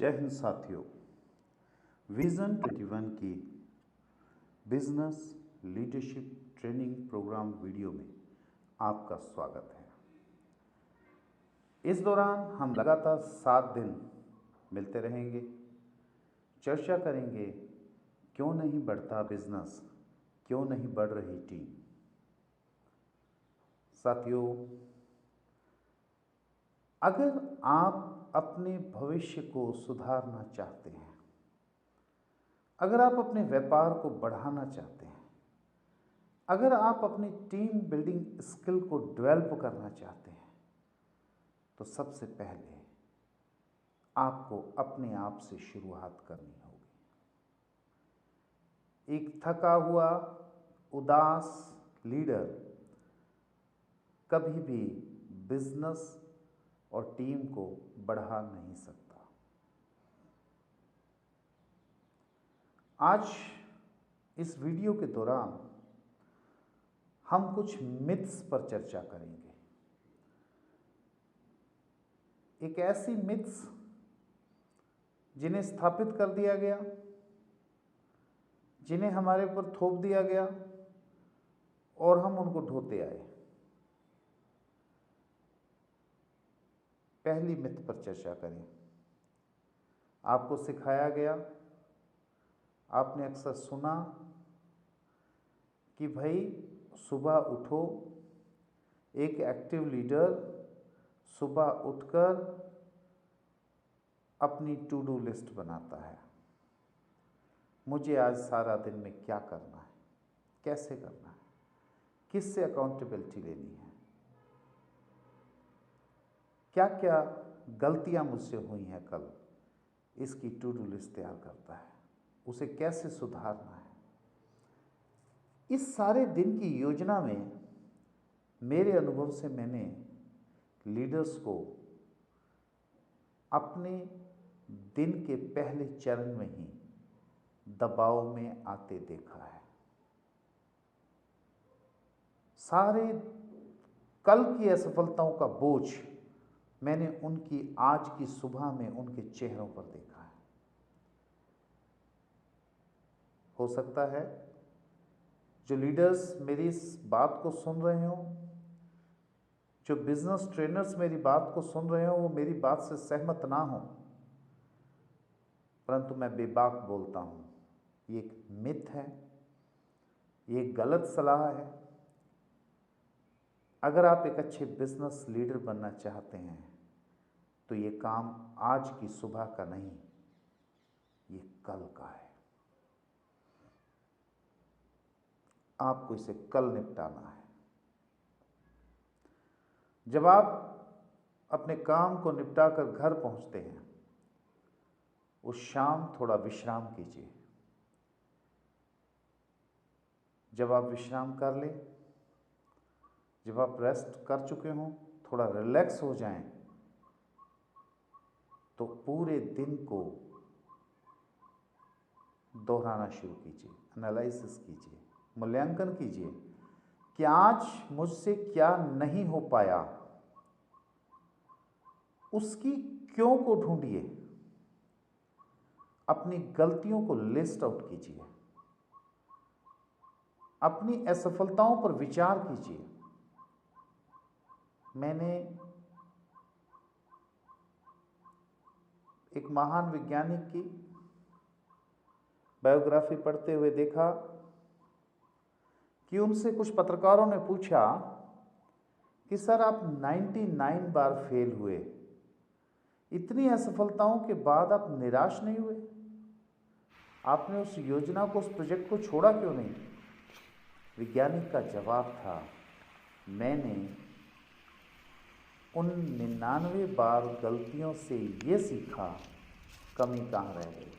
जय हिंद साथियों। विजन 21 की business leadership training programme video में आपका स्वागत है। इस दौरान हम लगातार 7 दिन मिलते रहेंगे, चर्चा करेंगे क्यों नहीं बढ़ता बिजनेस, क्यों नहीं बढ़ रही टीम। साथियों, अगर आप अपने भविष्य को सुधारना चाहते हैं, अगर आप अपने व्यापार को बढ़ाना चाहते हैं, अगर आप अपनी टीम बिल्डिंग स्किल को डेवलप करना चाहते हैं, तो सबसे पहले आपको अपने आप से शुरुआत करनी होगी। एक थका हुआ, उदास लीडर कभी भी बिजनेस और टीम को बढ़ा नहीं सकता। आज इस वीडियो के दौरान हम कुछ मिथ्स पर चर्चा करेंगे। एक ऐसी मिथ्स जिन्हें स्थापित कर दिया गया, जिन्हें हमारे ऊपर थोप दिया गया और हम उनको ढोते आए। पहली मिथ पर चर्चा करें। आपको सिखाया गया, आपने अक्सर सुना कि भाई सुबह उठो, एक एक्टिव लीडर सुबह उठकर अपनी टू डू लिस्ट बनाता है। मुझे आज सारा दिन में क्या करना है, कैसे करना है, किससे अकाउंटेबिलिटी लेनी है, क्या क्या गलतियां मुझसे हुई हैं कल, इसकी टू डू लिस्ट तैयार करता है, उसे कैसे सुधारना है। इस सारे दिन की योजना में मेरे अनुभव से मैंने लीडर्स को अपने दिन के पहले चरण में ही दबाव में आते देखा है। सारे कल की असफलताओं का बोझ मैंने उनकी आज की सुबह में उनके चेहरों पर देखा है। हो सकता है जो लीडर्स मेरी इस बात को सुन रहे हों, जो बिजनेस ट्रेनर्स मेरी बात को सुन रहे हों, वो मेरी बात से सहमत ना हो, परंतु मैं बेबाक बोलता हूं, ये एक मिथ है, ये एक गलत सलाह है। अगर आप एक अच्छे बिजनेस लीडर बनना चाहते हैं तो ये काम आज की सुबह का नहीं, ये कल का है। आपको इसे कल निपटाना है। जब आप अपने काम को निपटाकर घर पहुंचते हैं, उस शाम थोड़ा विश्राम कीजिए। जब आप विश्राम कर लें, जब आप रेस्ट कर चुके हों, थोड़ा रिलैक्स हो जाएं, तो पूरे दिन को दोहराना शुरू कीजिए, एनालिसिस कीजिए, मूल्यांकन कीजिए कि आज मुझसे क्या नहीं हो पाया, उसकी क्यों को ढूंढिए, अपनी गलतियों को लिस्ट आउट कीजिए, अपनी असफलताओं पर विचार कीजिए। मैंने एक महान वैज्ञानिक की बायोग्राफी पढ़ते हुए देखा कि उनसे कुछ पत्रकारों ने पूछा कि सर आप 99 बार फेल हुए, इतनी असफलताओं के बाद आप निराश नहीं हुए? आपने उस योजना को, उस प्रोजेक्ट को छोड़ा क्यों नहीं? वैज्ञानिक का जवाब था, मैंने उन 99 बार गलतियों से ये सीखा, कमी कहाँ रह गई।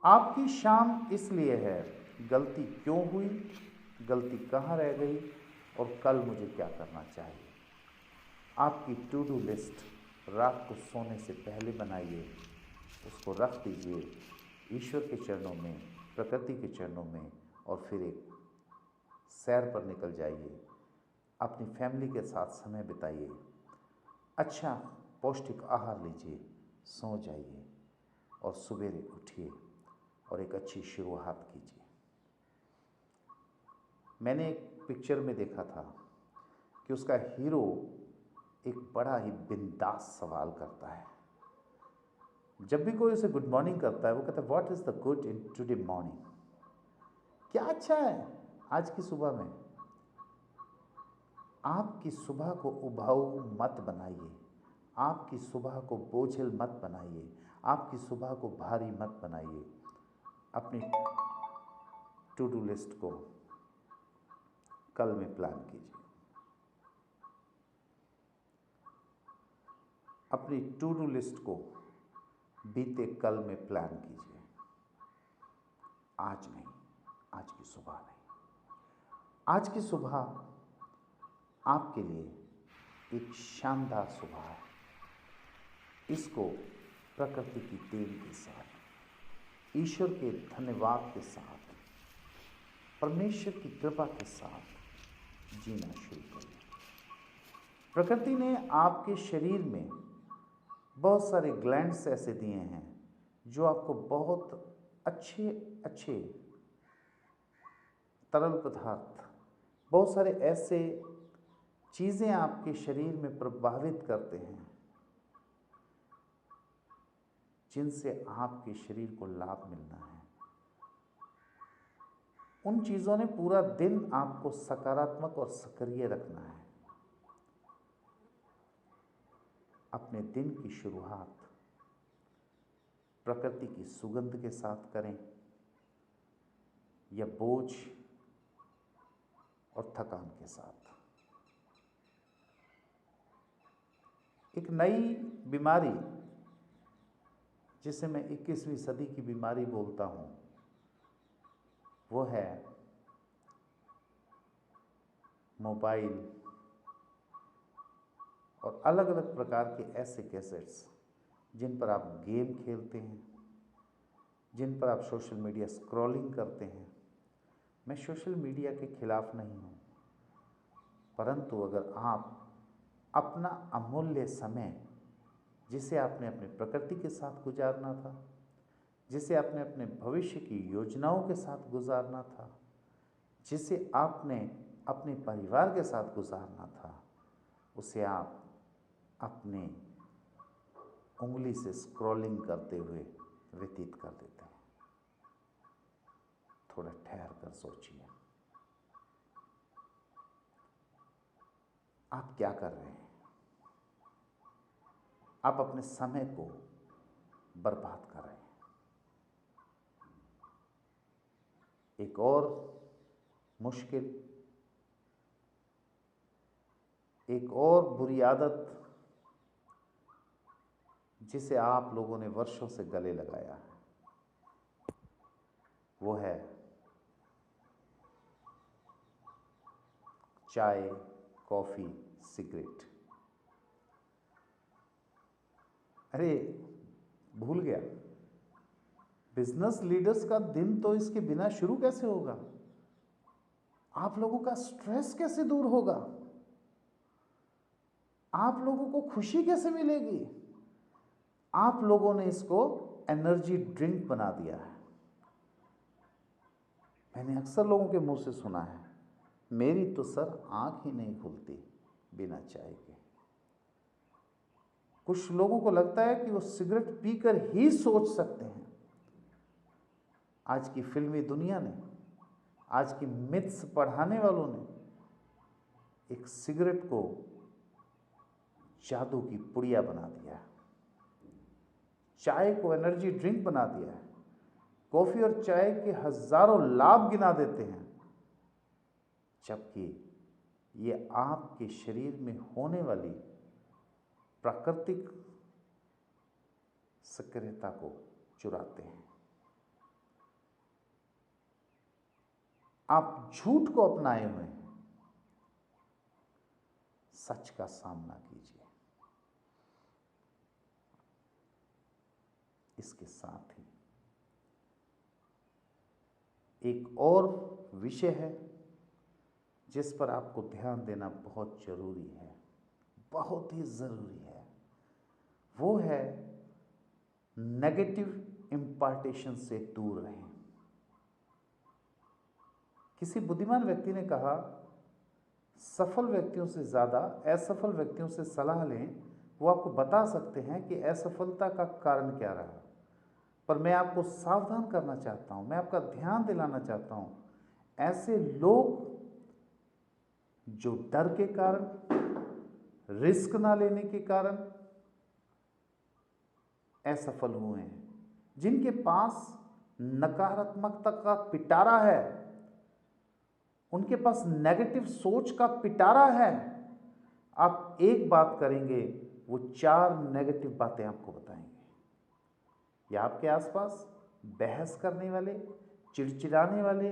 आपकी शाम इसलिए है, गलती क्यों हुई, गलती कहाँ रह गई और कल मुझे क्या करना चाहिए। आपकी टू डू लिस्ट रात को सोने से पहले बनाइए, उसको रख दीजिए ईश्वर के चरणों में, प्रकृति के चरणों में, और फिर एक सैर पर निकल जाइए, अपनी फैमिली के साथ समय बिताइए, अच्छा पौष्टिक आहार लीजिए, सो जाइए और सवेरे उठिए और एक अच्छी शुरुआत कीजिए। मैंने एक पिक्चर में देखा था कि उसका हीरो एक बड़ा ही बिंदास सवाल करता है। जब भी कोई उसे गुड मॉर्निंग करता है वो कहता है what is the good in today morning, क्या अच्छा है आज की सुबह में। आपकी सुबह को उबाऊ मत बनाइए, आपकी सुबह को बोझिल मत बनाइए, आपकी सुबह को भारी मत बनाइए। अपनी टू डू लिस्ट को कल में प्लान कीजिए, अपनी टू डू लिस्ट को बीते कल में प्लान कीजिए, आज नहीं, आज की सुबह नहीं। आज की सुबह आपके लिए एक शानदार सुबह है। इसको प्रकृति की देन के साथ, ईश्वर के धन्यवाद के साथ, परमेश्वर की कृपा के साथ जीना शुरू करें। प्रकृति ने आपके शरीर में बहुत सारे ग्लैंड्स ऐसे दिए हैं जो आपको बहुत अच्छे अच्छे तरल पदार्थ, बहुत सारे ऐसे चीज़ें आपके शरीर में प्रभावित करते हैं जिनसे आपके शरीर को लाभ मिलना है। उन चीज़ों ने पूरा दिन आपको सकारात्मक और सक्रिय रखना है। अपने दिन की शुरुआत प्रकृति की सुगंध के साथ करें या बोझ और थकान के साथ। एक नई बीमारी जिसे मैं 21वीं सदी की बीमारी बोलता हूँ वो है मोबाइल और अलग अलग प्रकार के ऐसे कैसेट्स जिन पर आप गेम खेलते हैं, जिन पर आप सोशल मीडिया स्क्रॉलिंग करते हैं। मैं सोशल मीडिया के खिलाफ नहीं हूँ, परंतु अगर आप अपना अमूल्य समय जिसे आपने अपने प्रकृति के साथ गुजारना था, जिसे आपने अपने भविष्य की योजनाओं के साथ गुजारना था, जिसे आपने अपने परिवार के साथ गुजारना था, उसे आप अपने उंगली से स्क्रॉलिंग करते हुए व्यतीत कर देते हैं। थोड़ा ठहर कर सोचिए, आप क्या कर रहे हैं? आप अपने समय को बर्बाद कर रहे हैं। एक और मुश्किल, एक और बुरी आदत जिसे आप लोगों ने वर्षों से गले लगाया है वो है चाय, कॉफी, सिगरेट। अरे भूल गया, बिजनेस लीडर्स का दिन तो इसके बिना शुरू कैसे होगा? आप लोगों का स्ट्रेस कैसे दूर होगा? आप लोगों को खुशी कैसे मिलेगी? आप लोगों ने इसको एनर्जी ड्रिंक बना दिया है। मैंने अक्सर लोगों के मुंह से सुना है, मेरी तो सर आंख ही नहीं खुलती बिना चाय के। कुछ लोगों को लगता है कि वो सिगरेट पीकर ही सोच सकते हैं। आज की फिल्मी दुनिया ने, आज की मिथ्स पढ़ाने वालों ने एक सिगरेट को जादू की पुड़िया बना दिया है, चाय को एनर्जी ड्रिंक बना दिया है, कॉफी और चाय के हजारों लाभ गिना देते हैं, जबकि ये आपके शरीर में होने वाली प्राकृतिक सक्रियता को चुराते हैं। आप झूठ को अपनाए हुए हैं, सच का सामना कीजिए। इसके साथ ही एक और विषय है जिस पर आपको ध्यान देना बहुत जरूरी है, बहुत ही जरूरी है। वो है नेगेटिव इम्पार्टेशन से दूर रहें। किसी बुद्धिमान व्यक्ति ने कहा, सफल व्यक्तियों से ज़्यादा असफल व्यक्तियों से सलाह लें, वो आपको बता सकते हैं कि असफलता का कारण क्या रहा। पर मैं आपको सावधान करना चाहता हूँ, मैं आपका ध्यान दिलाना चाहता हूँ, ऐसे लोग जो डर के कारण, रिस्क ना लेने के कारण असफल हुए हैं, जिनके पास नकारात्मकता का पिटारा है, उनके पास नेगेटिव सोच का पिटारा है, आप एक बात करेंगे वो 4 नेगेटिव बातें आपको बताएंगे। या आपके आसपास बहस करने वाले, चिड़चिड़ाने वाले,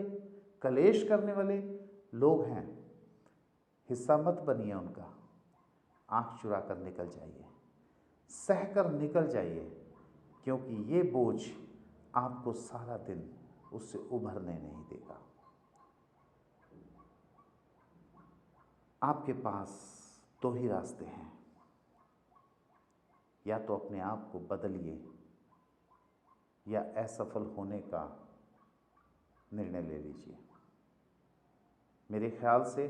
कलेश करने वाले लोग हैं, हिस्सा मत बनिए उनका। आंख चुरा कर निकल जाइए, सहकर निकल जाइए, क्योंकि ये बोझ आपको सारा दिन उससे उभरने नहीं देगा। आपके पास 2 ही रास्ते हैं, या तो अपने आप को बदलिए या असफल होने का निर्णय ले लीजिए। मेरे ख्याल से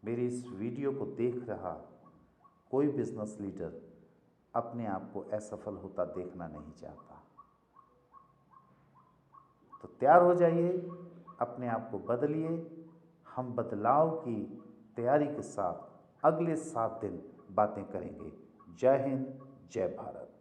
मेरी इस वीडियो को देख रहा कोई बिजनेस लीडर अपने आप को असफल होता देखना नहीं चाहता। तो तैयार हो जाइए, अपने आप को बदलिए। हम बदलाव की तैयारी के साथ अगले 7 दिन बातें करेंगे। जय हिंद, जय भारत।